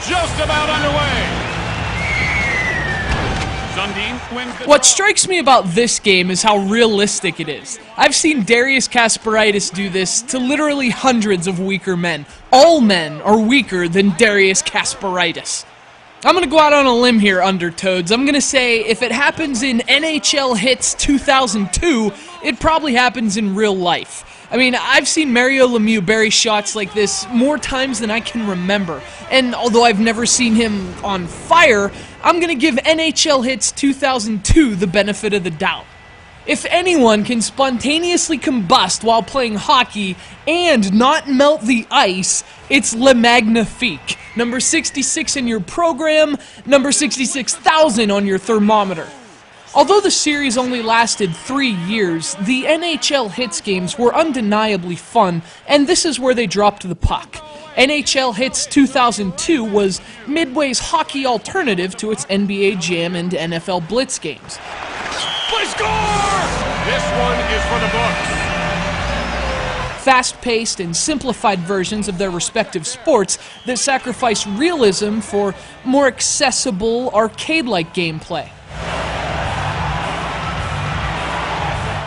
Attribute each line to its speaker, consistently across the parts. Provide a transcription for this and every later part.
Speaker 1: just about underway.
Speaker 2: What strikes me about this game is how realistic it is. I've seen Darius Kasparaitis do this to literally hundreds of weaker men. All men are weaker than Darius Kasparaitis. I'm going to go out on a limb here, Undertoads. I'm going to say if it happens in NHL HITZ 2002, it probably happens in real life. I mean, I've seen Mario Lemieux bury shots like this more times than I can remember. And although I've never seen him on fire, I'm going to give NHL HITZ 2002 the benefit of the doubt. If anyone can spontaneously combust while playing hockey and not melt the ice, it's Le Magnifique. Number 66 in your program, number 66,000 on your thermometer. Although the series only lasted 3 years, the NHL HITZ games were undeniably fun, and this is where they dropped the puck. NHL HITZ 2002 was Midway's hockey alternative to its NBA Jam and NFL Blitz games.
Speaker 1: Play score! This one is for the books.
Speaker 2: Fast-paced and simplified versions of their respective sports that sacrifice realism for more accessible, arcade-like gameplay.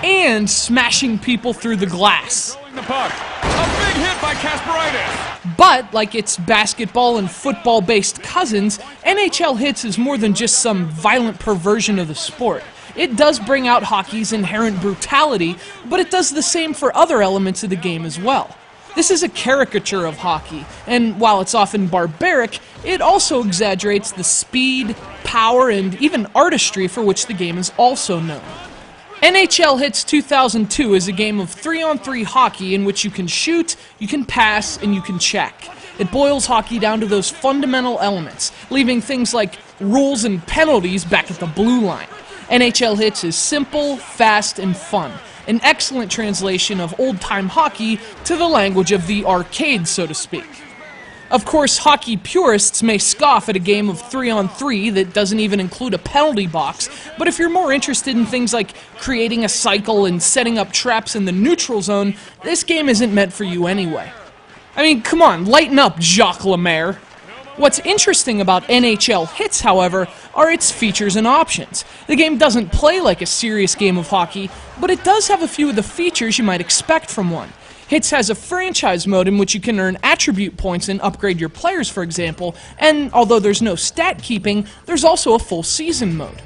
Speaker 2: And smashing people through the glass.
Speaker 1: Throwing the puck. A big hit by Kasparaitis.
Speaker 2: But, like its basketball and football-based cousins, NHL HITZ is more than just some violent perversion of the sport. It does bring out hockey's inherent brutality, but it does the same for other elements of the game as well. This is a caricature of hockey, and while it's often barbaric, it also exaggerates the speed, power, and even artistry for which the game is also known. NHL HITZ 2002 is a game of 3-on-3 hockey in which you can shoot, you can pass, and you can check. It boils hockey down to those fundamental elements, leaving things like rules and penalties back at the blue line. NHL HITZ is simple, fast, and fun. An excellent translation of old-time hockey to the language of the arcade, so to speak. Of course, hockey purists may scoff at a game of 3-on-3 that doesn't even include a penalty box, but if you're more interested in things like creating a cycle and setting up traps in the neutral zone, this game isn't meant for you anyway. I mean, come on, lighten up, Jacques Lemaire. What's interesting about NHL HITZ, however, are its features and options. The game doesn't play like a serious game of hockey, but it does have a few of the features you might expect from one. HITZ has a franchise mode in which you can earn attribute points and upgrade your players, for example, and although there's no stat keeping, there's also a full season mode.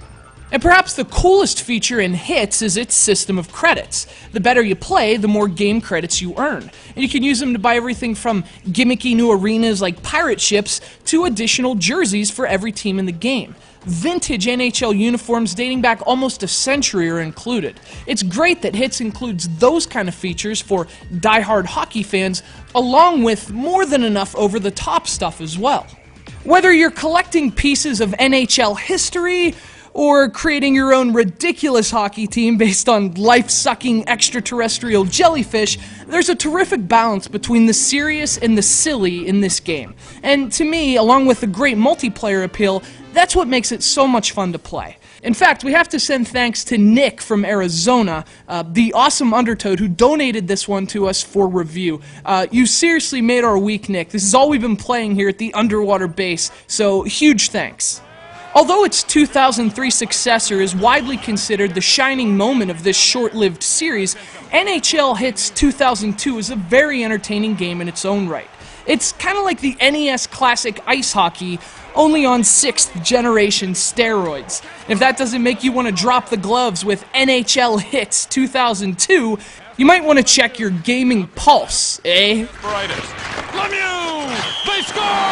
Speaker 2: And perhaps the coolest feature in HITZ is its system of credits. The better you play, the more game credits you earn. And you can use them to buy everything from gimmicky new arenas like pirate ships to additional jerseys for every team in the game. Vintage NHL uniforms dating back almost a century are included. It's great that HITZ includes those kind of features for die-hard hockey fans, along with more than enough over-the-top stuff as well. Whether you're collecting pieces of NHL history, or creating your own ridiculous hockey team based on life-sucking extraterrestrial jellyfish, there's a terrific balance between the serious and the silly in this game. And to me, along with the great multiplayer appeal, that's what makes it so much fun to play. In fact, we have to send thanks to Nick from Arizona, the awesome Undertoad who donated this one to us for review. You seriously made our week, Nick. This is all we've been playing here at the Underwater Base, so huge thanks. Although its 2003 successor is widely considered the shining moment of this short-lived series, NHL HITZ 2002 is a very entertaining game in its own right. It's kind of like the NES classic ice hockey, only on 6th generation steroids. If that doesn't make you want to drop the gloves with NHL HITZ 2002, you might want to check your gaming pulse, eh?
Speaker 1: Lemieux! They score!